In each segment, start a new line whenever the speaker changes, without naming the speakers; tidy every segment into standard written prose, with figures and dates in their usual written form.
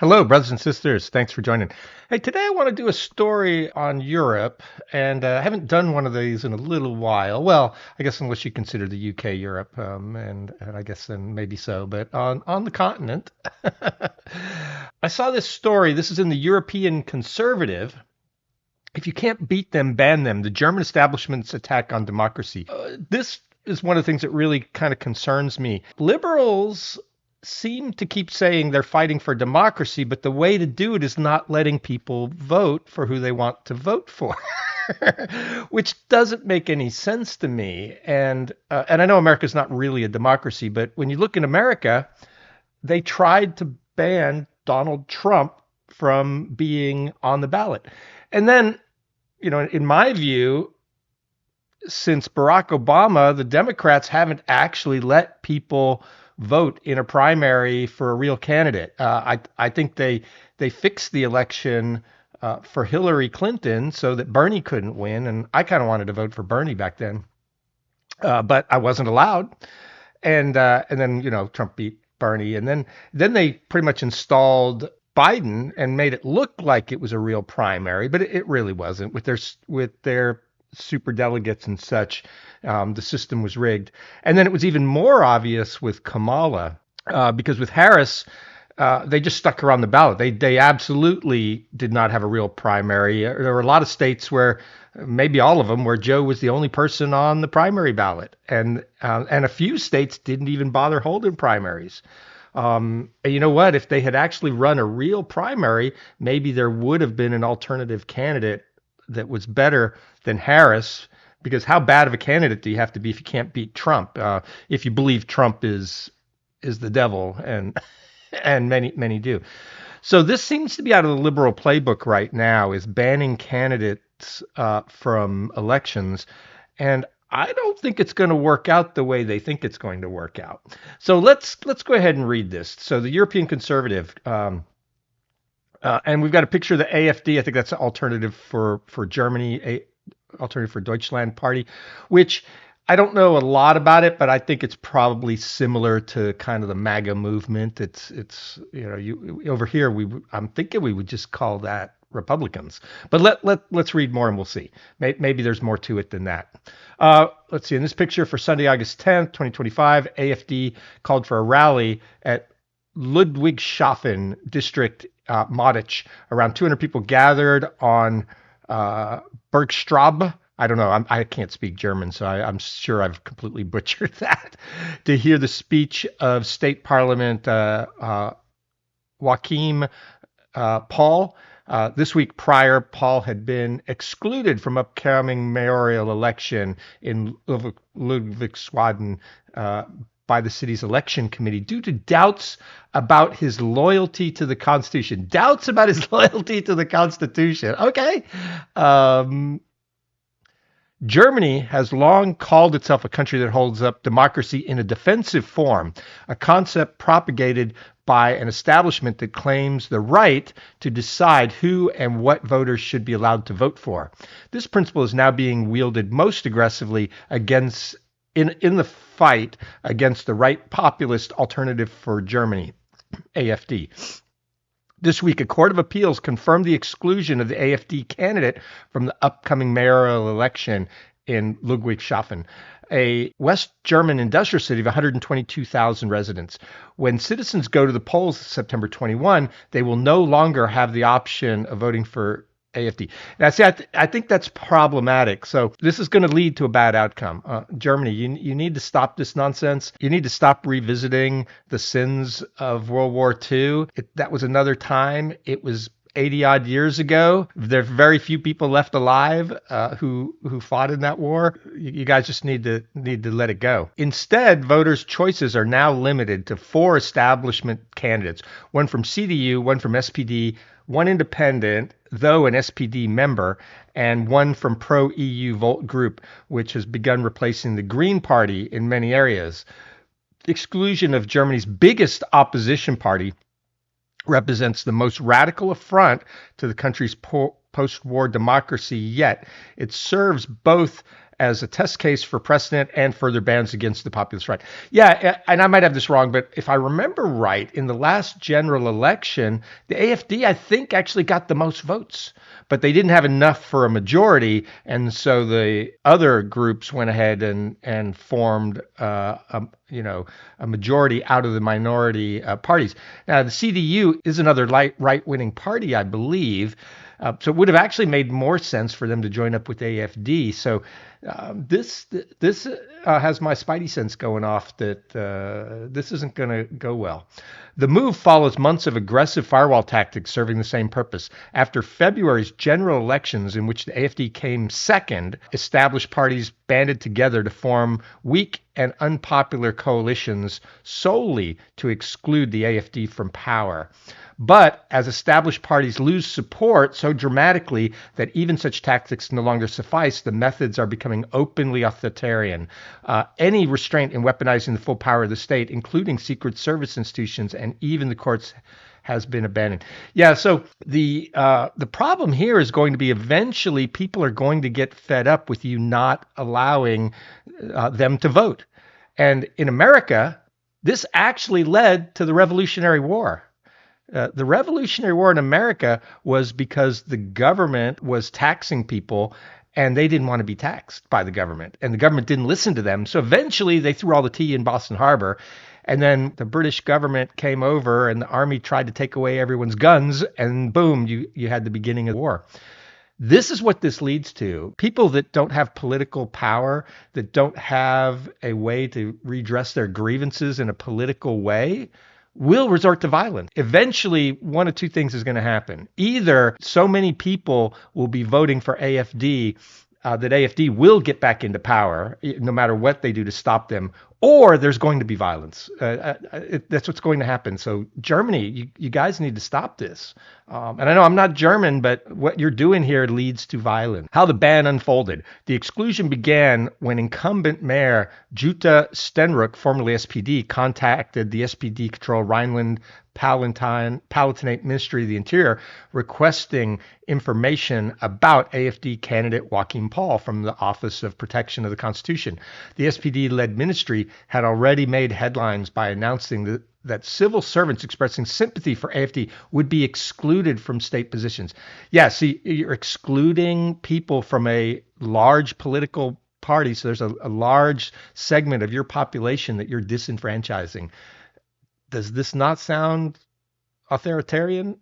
Hello, brothers and sisters. Thanks for joining. Hey, today I want to do a story on Europe, and I haven't done one of these in a little while. Well, I guess unless you consider the UK Europe, and I guess then maybe so. But on the continent, I saw this story. This is in the European Conservative. If you can't beat them, ban them. The German establishment's attack on democracy. This is one of the things that really kind of concerns me. Liberals seem to keep saying they're fighting for democracy, but the way to do it is not letting people vote for who they want to vote for, which doesn't make any sense to me. And I know America's not really a democracy, but when you look in America, they tried to ban Donald Trump from being on the ballot. And then, in my view, since Barack Obama, the Democrats haven't actually let people vote in a primary for a real candidate. I think they fixed the election for Hillary Clinton so that Bernie couldn't win, and I kind of wanted to vote for Bernie back then, but I wasn't allowed. And then Trump beat Bernie, and then they pretty much installed Biden and made it look like it was a real primary, but it really wasn't with their super delegates and such. The system was rigged. And then it was even more obvious with Kamala, because with Harris, they just stuck her on the ballot. They absolutely did not have a real primary. There were a lot of states where, maybe all of them, where Joe was the only person on the primary ballot, and a few states didn't even bother holding primaries. And you know what? If they had actually run a real primary, maybe there would have been an alternative candidate that was better than Harris. Because how bad of a candidate do you have to be if you can't beat Trump? If you believe Trump is the devil, and many do. So this seems to be out of the liberal playbook right now, is banning candidates from elections, and I don't think it's going to work out the way they think it's going to work out. So let's go ahead and read this. So the European Conservative. And we've got a picture of the AFD. I think that's an alternative for Germany, alternative for Deutschland Party, which I don't know a lot about it, but I think it's probably similar to kind of the MAGA movement. It's you over here I'm thinking we would just call that Republicans. But let's read more and we'll see. Maybe there's more to it than that. Let's see. In this picture for Sunday, August 10th, 2025, AFD called for a rally at Ludwigshafen district, Modich. Around 200 people gathered on Bergstrabe. I don't know. I can't speak German, so I'm sure I've completely butchered that. To hear the speech of State Parliament Joachim Paul. This week prior, Paul had been excluded from upcoming mayoral election in Ludwigshafen by the city's election committee due to doubts about his loyalty to the Constitution. Doubts about his loyalty to the Constitution. Okay. Germany has long called itself a country that holds up democracy in a defensive form, a concept propagated by an establishment that claims the right to decide who and what voters should be allowed to vote for. This principle is now being wielded most aggressively against in the fight against the right populist Alternative for Germany, AFD. This week, a court of appeals confirmed the exclusion of the AFD candidate from the upcoming mayoral election in Ludwigshafen, a West German industrial city of 122,000 residents. When citizens go to the polls September 21, they will no longer have the option of voting for AFD. Now, see, I think that's problematic. So this is going to lead to a bad outcome. Germany, you need to stop this nonsense. You need to stop revisiting the sins of World War II. That was another time. It was 80 odd years ago. There are very few people left alive who fought in that war. You guys just need to let it go. Instead, voters' choices are now limited to 4 establishment candidates: one from CDU, one from SPD, one independent, though an SPD member, and one from pro-EU Volt Group, which has begun replacing the Green Party in many areas. The exclusion of Germany's biggest opposition party represents the most radical affront to the country's post-war democracy yet. It serves both as a test case for precedent and further bans against the populist right. Yeah, and I might have this wrong, but if I remember right, in the last general election, the AFD, I think, actually got the most votes, but they didn't have enough for a majority, and so the other groups went ahead and formed, a majority out of the minority parties. Now, the CDU is another right-wing party, I believe. So it would have actually made more sense for them to join up with AFD. So this has my spidey sense going off that this isn't going to go well. The move follows months of aggressive firewall tactics serving the same purpose. After February's general elections, in which the AFD came second, established parties banded together to form weak and unpopular coalitions solely to exclude the AFD from power. But as established parties lose support so dramatically that even such tactics no longer suffice, the methods are becoming openly authoritarian. Any restraint in weaponizing the full power of the state, including secret service institutions and even the courts, has been abandoned. Yeah, so the problem here is going to be eventually people are going to get fed up with you not allowing them to vote. And in America, this actually led to the Revolutionary War. The Revolutionary War in America was because the government was taxing people and they didn't want to be taxed by the government. And the government didn't listen to them. So eventually they threw all the tea in Boston Harbor. And then the British government came over and the army tried to take away everyone's guns. And boom, you had the beginning of the war. This is what this leads to. People that don't have political power, that don't have a way to redress their grievances in a political way, will resort to violence. Eventually, one of two things is going to happen. Either so many people will be voting for AFD that AFD will get back into power, no matter what they do to stop them, or there's going to be violence. That's what's going to happen. So Germany, you guys need to stop this. And I know I'm not German, but what you're doing here leads to violence. How the ban unfolded. The exclusion began when incumbent mayor Jutta Steenrück, formerly SPD, contacted the SPD-controlled Rhineland-Palatinate Ministry of the Interior requesting information about AFD candidate Joachim Paul from the Office of Protection of the Constitution. The SPD-led ministry had already made headlines by announcing that civil servants expressing sympathy for AFD would be excluded from state positions. Yeah, see, you're excluding people from a large political party, so there's a large segment of your population that you're disenfranchising. Does this not sound authoritarian?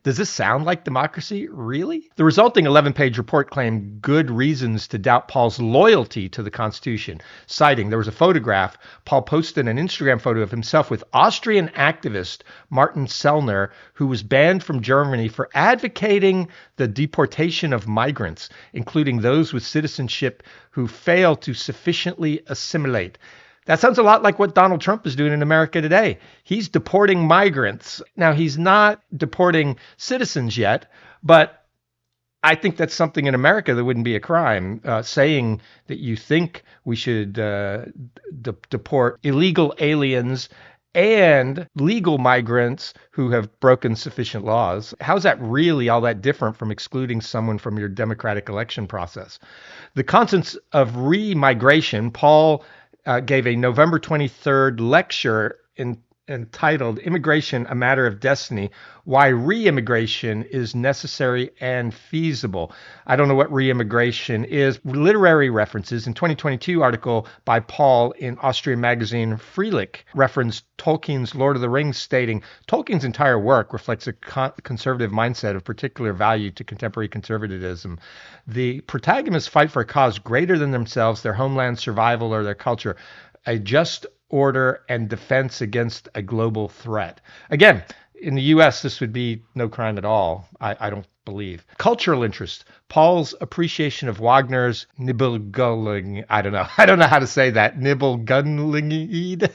Does this sound like democracy? Really? The resulting 11-page report claimed good reasons to doubt Paul's loyalty to the Constitution, citing there was a photograph. Paul posted an Instagram photo of himself with Austrian activist Martin Sellner, who was banned from Germany for advocating the deportation of migrants, including those with citizenship who fail to sufficiently assimilate. That sounds a lot like what Donald Trump is doing in America today. He's deporting migrants. Now, he's not deporting citizens yet, but I think that's something in America that wouldn't be a crime. Saying that you think we should deport illegal aliens and legal migrants who have broken sufficient laws. How's that really all that different from excluding someone from your democratic election process? The concepts of re-migration, Paul gave a November 23rd lecture entitled Immigration, a Matter of Destiny, Why Re-Immigration is Necessary and Feasible. I don't know what re-immigration is. Literary references. In 2022 article by Paul in Austrian magazine Freilicht referenced Tolkien's Lord of the Rings, stating, Tolkien's entire work reflects a conservative mindset of particular value to contemporary conservatism. The protagonists fight for a cause greater than themselves, their homeland, survival, or their culture, a just order and defense against a global threat. Again, in the U.S., this would be no crime at all, I don't believe. Cultural interest. Paul's appreciation of Wagner's Nibelungen. I don't know how to say that. Nibelgungenlied.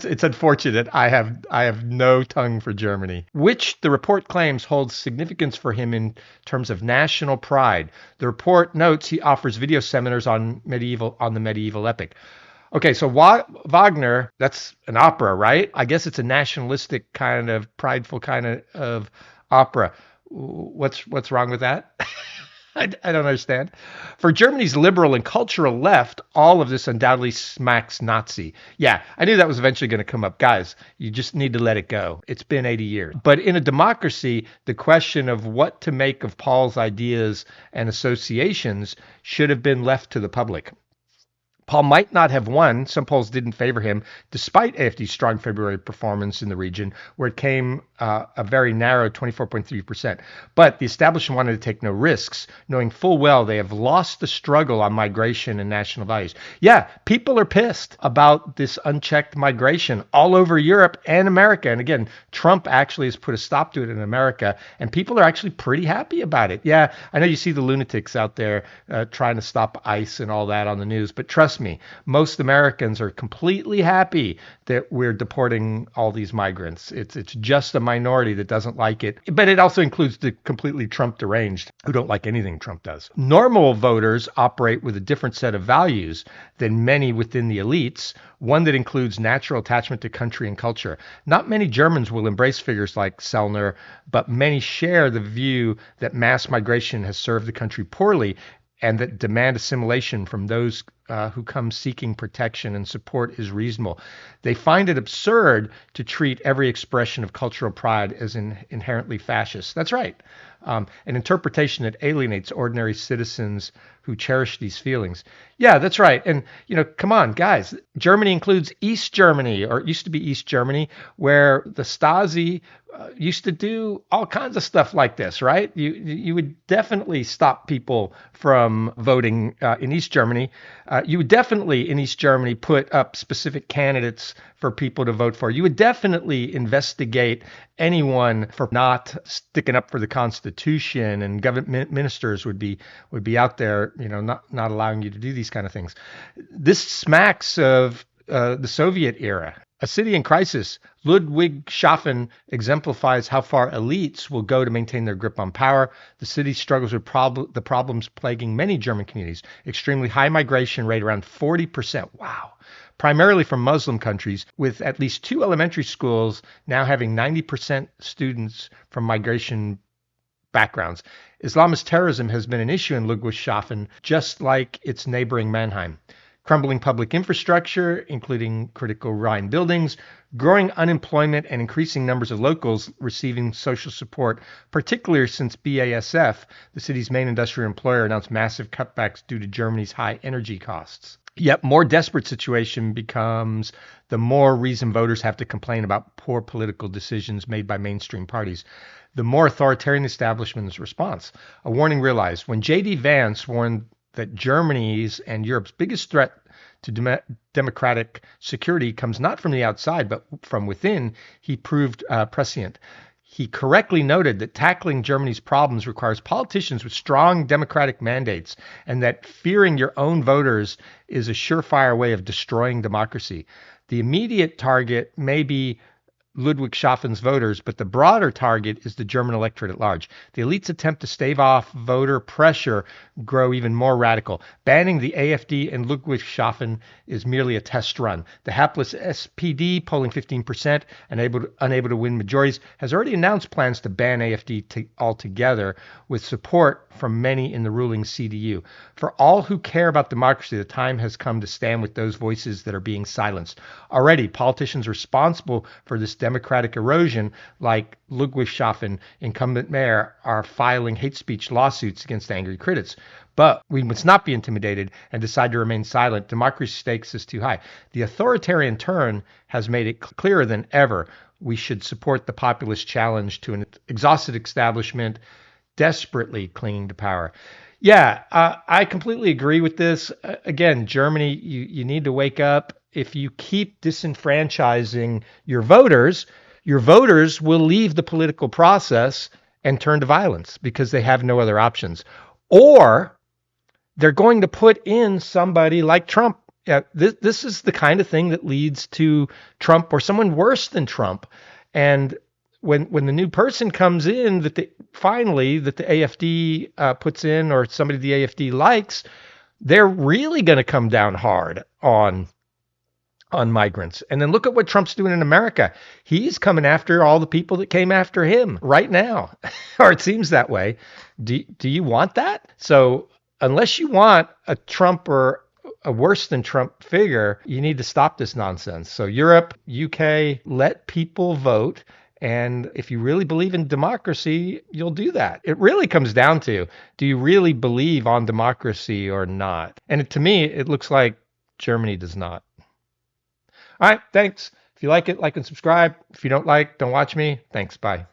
It's unfortunate. I have no tongue for Germany. Which the report claims holds significance for him in terms of national pride. The report notes he offers video seminars on the medieval epic. Okay, so Wagner, that's an opera, right? I guess it's a nationalistic kind of prideful kind of opera. What's wrong with that? I don't understand. For Germany's liberal and cultural left, all of this undoubtedly smacks Nazi. Yeah, I knew that was eventually going to come up. Guys, you just need to let it go. It's been 80 years. But in a democracy, the question of what to make of Paul's ideas and associations should have been left to the public. Paul might not have won. Some polls didn't favor him, despite AFD's strong February performance in the region, where it came a very narrow 24.3%. But the establishment wanted to take no risks, knowing full well they have lost the struggle on migration and national values. Yeah, people are pissed about this unchecked migration all over Europe and America. And again, Trump actually has put a stop to it in America, and people are actually pretty happy about it. Yeah, I know you see the lunatics out there trying to stop ICE and all that on the news, but trust me, most Americans are completely happy that we're deporting all these migrants. It's just a minority that doesn't like it, but it also includes the completely Trump deranged who don't like anything Trump does. Normal voters operate with a different set of values than many within the elites, one that includes natural attachment to country and culture. Not many Germans will embrace figures like Sellner, but many share the view that mass migration has served the country poorly and that demand assimilation from those who come seeking protection and support is reasonable. They find it absurd to treat every expression of cultural pride as inherently fascist. That's right. An interpretation that alienates ordinary citizens who cherish these feelings. Yeah, that's right. And, come on, guys. Germany includes East Germany, or it used to be East Germany, where the Stasi used to do all kinds of stuff like this, right? You would definitely stop people from voting in East Germany. You would definitely in East Germany put up specific candidates for people to vote for. You would definitely investigate anyone for not sticking up for the Constitution, and government ministers would be out there, not allowing you to do these kind of things. This smacks of the Soviet era. A city in crisis, Ludwigshafen exemplifies how far elites will go to maintain their grip on power. The city struggles with the problems plaguing many German communities. Extremely high migration rate, around 40%. Wow. Primarily from Muslim countries, with at least 2 elementary schools now having 90% students from migration backgrounds. Islamist terrorism has been an issue in Ludwigshafen, just like its neighboring Mannheim. Crumbling public infrastructure, including critical Rhine buildings, growing unemployment, and increasing numbers of locals receiving social support, particularly since BASF, the city's main industrial employer, announced massive cutbacks due to Germany's high energy costs. Yet more desperate situation becomes the more reason voters have to complain about poor political decisions made by mainstream parties. The more authoritarian the establishment's response. A warning realized when J.D. Vance warned that Germany's and Europe's biggest threat to democratic security comes not from the outside, but from within, he proved prescient. He correctly noted that tackling Germany's problems requires politicians with strong democratic mandates, and that fearing your own voters is a surefire way of destroying democracy. The immediate target may be Ludwigshafen's voters, but the broader target is the German electorate at large. The elites' attempt to stave off voter pressure grow even more radical. Banning the AfD in Ludwigshafen is merely a test run. The hapless SPD, polling 15% and unable to win majorities, has already announced plans to ban AfD altogether, with support from many in the ruling CDU. For all who care about democracy, the time has come to stand with those voices that are being silenced. Already, politicians responsible for this democratic erosion, like Ludwigshafen incumbent mayor, are filing hate speech lawsuits against angry critics. But we must not be intimidated and decide to remain silent. Democracy stakes is too high. The authoritarian turn has made it clearer than ever we should support the populist challenge to an exhausted establishment desperately clinging to power. Yeah, I completely agree with this. Again, Germany, you need to wake up. If you keep disenfranchising your voters will leave the political process and turn to violence because they have no other options. Or they're going to put in somebody like Trump. This is the kind of thing that leads to Trump or someone worse than Trump. And when the new person comes in that the AfD puts in, or somebody the AfD likes, they're really going to come down hard on on migrants. And then look at what Trump's doing in America. He's coming after all the people that came after him right now, or it seems that way. Do you want that? So unless you want a Trump or a worse than Trump figure, you need to stop this nonsense. So Europe, UK, let people vote. And if you really believe in democracy, you'll do that. It really comes down to, do you really believe on democracy or not? And to me, it looks like Germany does not. All right, thanks. If you like it, like and subscribe. If you don't like, don't watch me. Thanks. Bye.